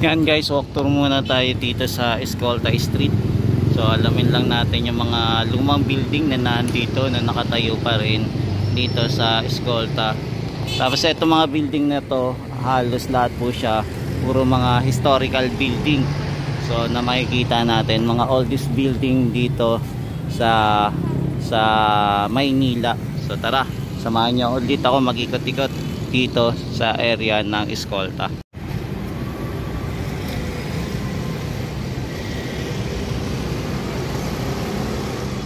Yan guys, walk tour muna tayo dito sa Escolta Street. So alamin lang natin yung mga lumang building na nandito na nakatayo pa rin dito sa Escolta. Tapos itong mga building na to, halos lahat po siya puro mga historical building. So na makikita natin mga oldest building dito sa Maynila. So tara, samahan niyo ulit ako mag-ikot-ikot dito sa area ng Escolta.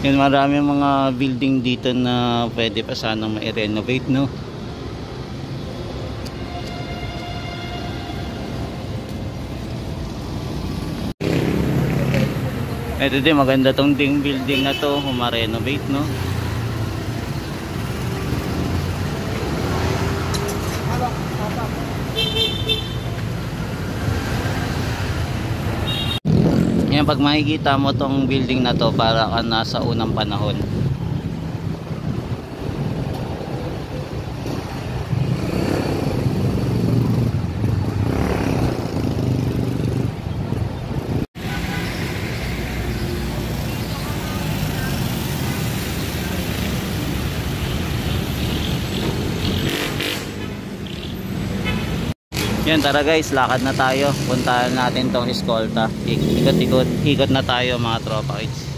Yan, marami mga building dito na pwede pa sanang ma-renovate, no? Ito din, maganda tong ding building na to kung ma-renovate, no? Yan, pag makikita mo tong building na to, para ka nasa unang panahon. Yan, tara guys, lakad na tayo. Puntahan natin tong Escolta. Ikot na tayo mga tropa kids.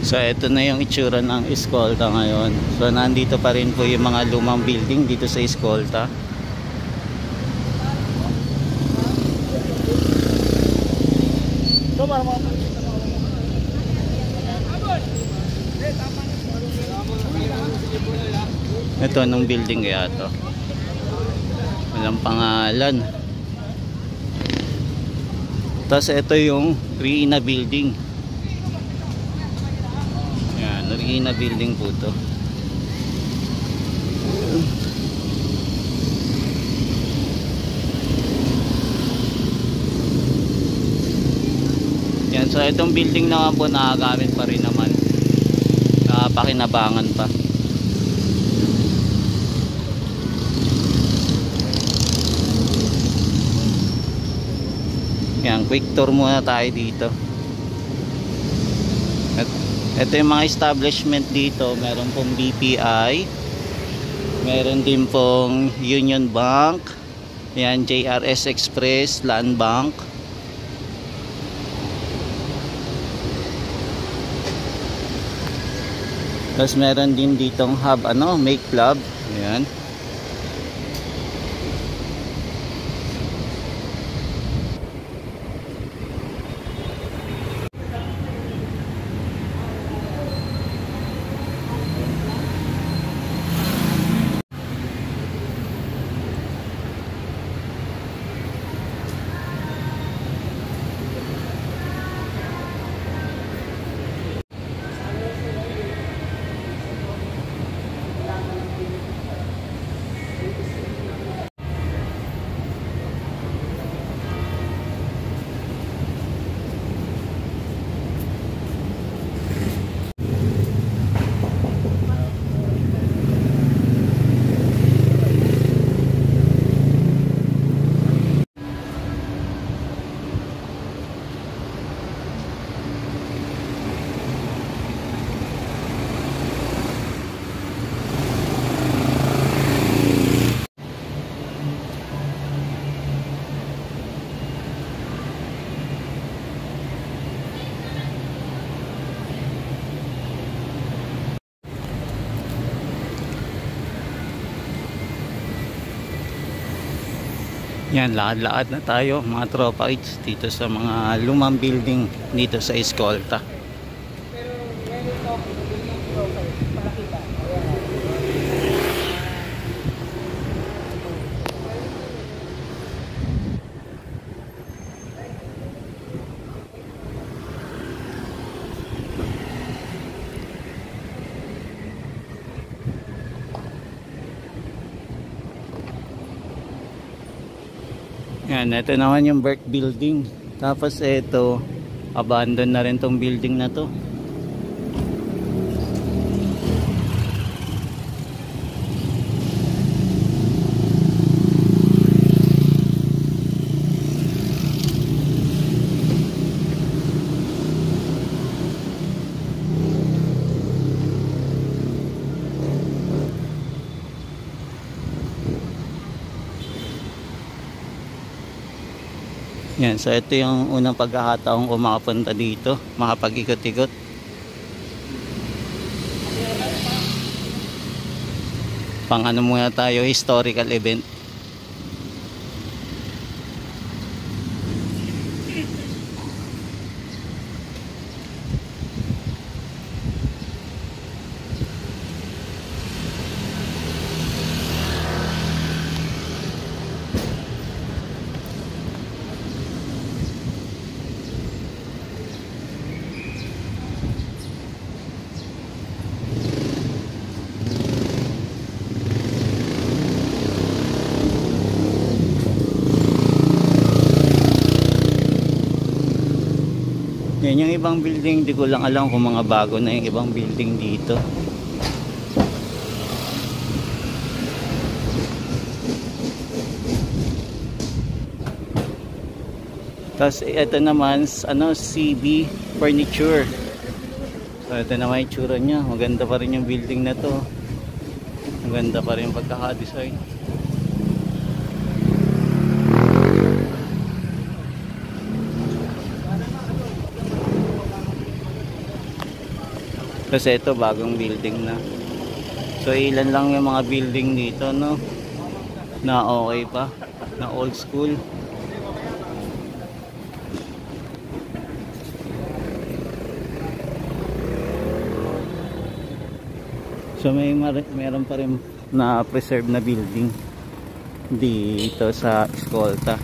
So ito na yung itsura ng Escolta ngayon. So nandito pa rin po yung mga lumang building dito sa Escolta. Ito anong building kaya to? Walang pangalan. Tapos ito yung Reina building. Reina building po to. Yan, so itong building naman po nagagamit pa rin naman. Pakinabangan pa. Yan, quick tour muna tayo dito. Ito yung mga establishment dito. Meron pong BPI, meron din pong Union Bank, yan, JRS Express, Land Bank. Tapos meron din ditong hub, Make Club. Yan. Yan, lakad-lakad na tayo mga tropa kids dito sa mga lumang building dito sa Escolta. Yan, ito naman yung Burke Building. Tapos ito, abandon na rin tong building na to. Yan, so ito yung unang pagkakataon ko makapunta dito, makapag-ikot-ikot. Pang ano muna tayo, historical event. Yan yung ibang building, hindi ko lang alam kung mga bago na yung ibang building dito. Tapos ito naman, ano, CB Furniture. So ito naman yung tsura nya, maganda pa rin yung building na to. Maganda pa rin yung pagkaka-design. Kasi ito bagong building na. So ilan lang yung mga building dito, no, na okay pa, na old school. So meron pa rin na preserve na building dito sa Escolta.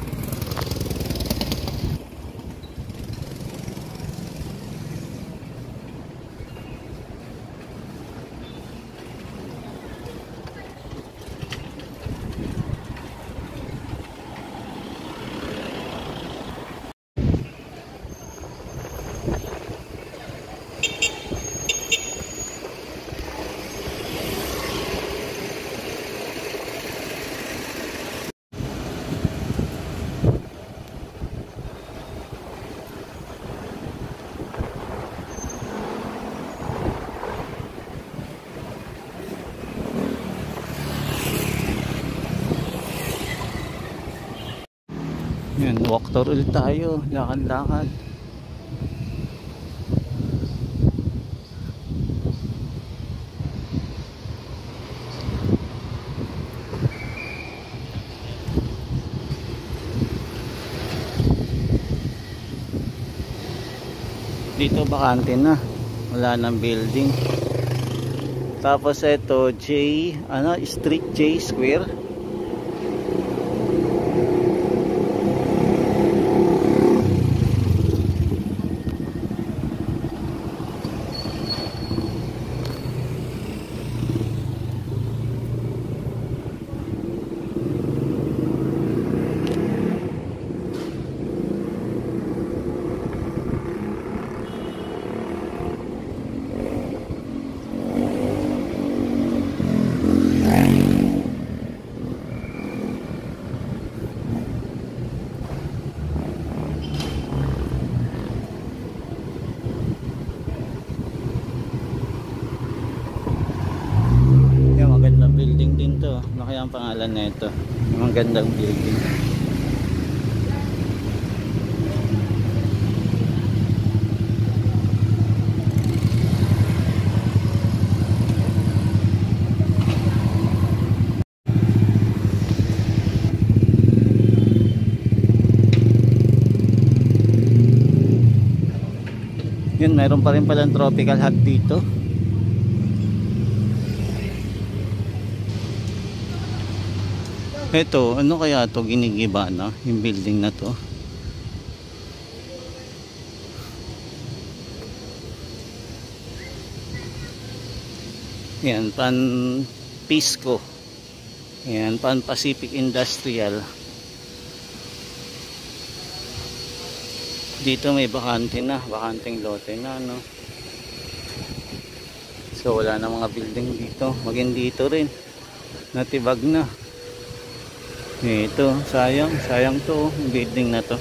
Yan, walk tour ulit tayo, lakad-lakad. Dito bakante na, wala nang building. Tapos ito Street J Square. Building din to. Ano kaya ang pangalan na ito? Yung gandang building. Yun, mayroon pa rin palang tropical hut dito. Ito, ano kaya to, ginigiba na yung building na to? Yan, Pan Pisco. Yan, Pan Pacific Industrial. Dito may bakanteng lote na, no. So wala na mga building dito. Maging dito rin natibag na. Ito, sayang to, building na to.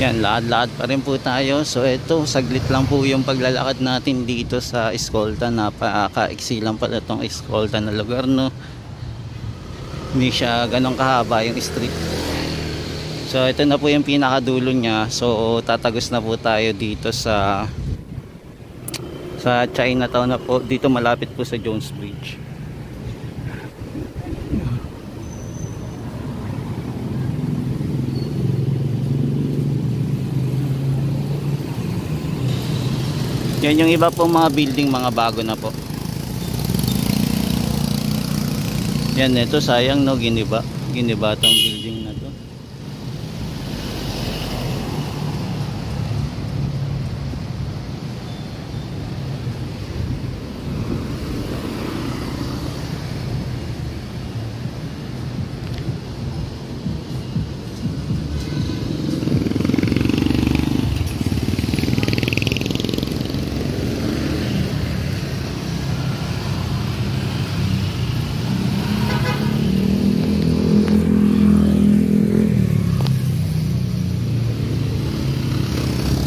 Yan, lahat pa rin po tayo. So ito, saglit lang po yung paglalakad natin dito sa Escolta. Napakaiksi lang pala itong Escolta na lugar, no. Hindi siya ganong kahaba yung street. So ito na po yung pinakadulo niya. So tatagos na po tayo dito sa Chinatown na po. Dito malapit po sa Jones Bridge. Yan yung iba po mga building, mga bago na po. Yan, ito sayang, no, giniba tong building na to.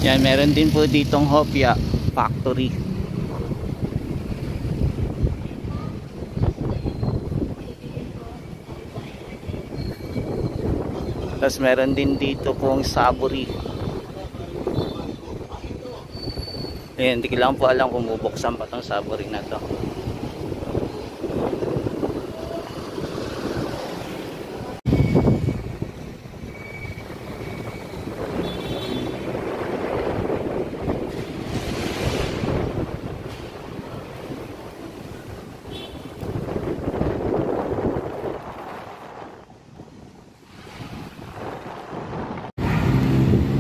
Yan, meron din po ditong Hopia Factory. Tapos meron din dito pong Saburi. Ayan, hindi ko lang po alam kung bubuksan pa tong Saburi na to.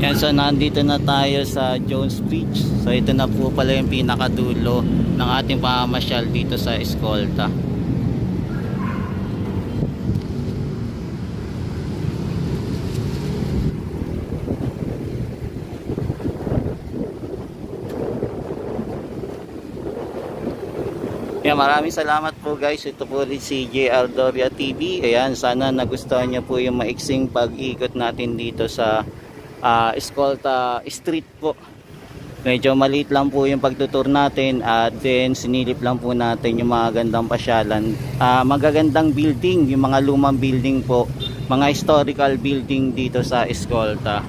Yan, so nandito na tayo sa Jones Bridge. So ito na po pala yung pinakadulo ng ating pamamasyal dito sa Escolta. Yan, maraming salamat po guys. Ito po rin si JR Doria TV. Ayan, sana nagustuhan niyo po yung maiksing pag-ikot natin dito sa Escolta Street po. Medyo maliit lang po yung pagtutur natin at then sinilip lang po natin yung mga gandang pasyalan, magagandang building, yung mga lumang building po, mga historical building dito sa Escolta.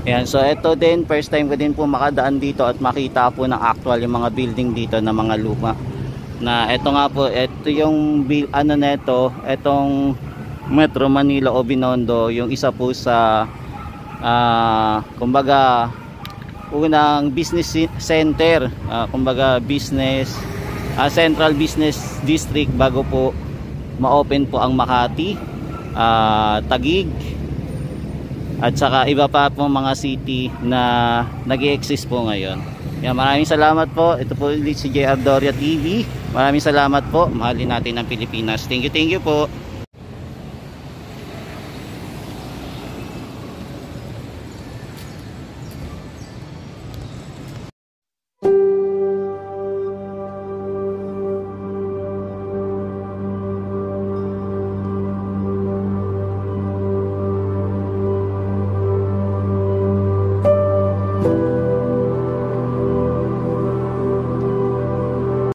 Ayan, so ito din, first time ko din po makadaan dito at makita po ng actual yung mga building dito na mga luma. Na ito nga po, ito yung ano neto, etong Metro Manila o Binondo, yung isa po sa kumbaga unang business center, kumbaga business central business district bago po ma-open po ang Makati, Taguig at saka iba pa po mga city na nag-i-exist po ngayon. Yan, maraming salamat po. Ito po si JR Doria TV. Maraming salamat po. Mahalin natin ang Pilipinas. Thank you po.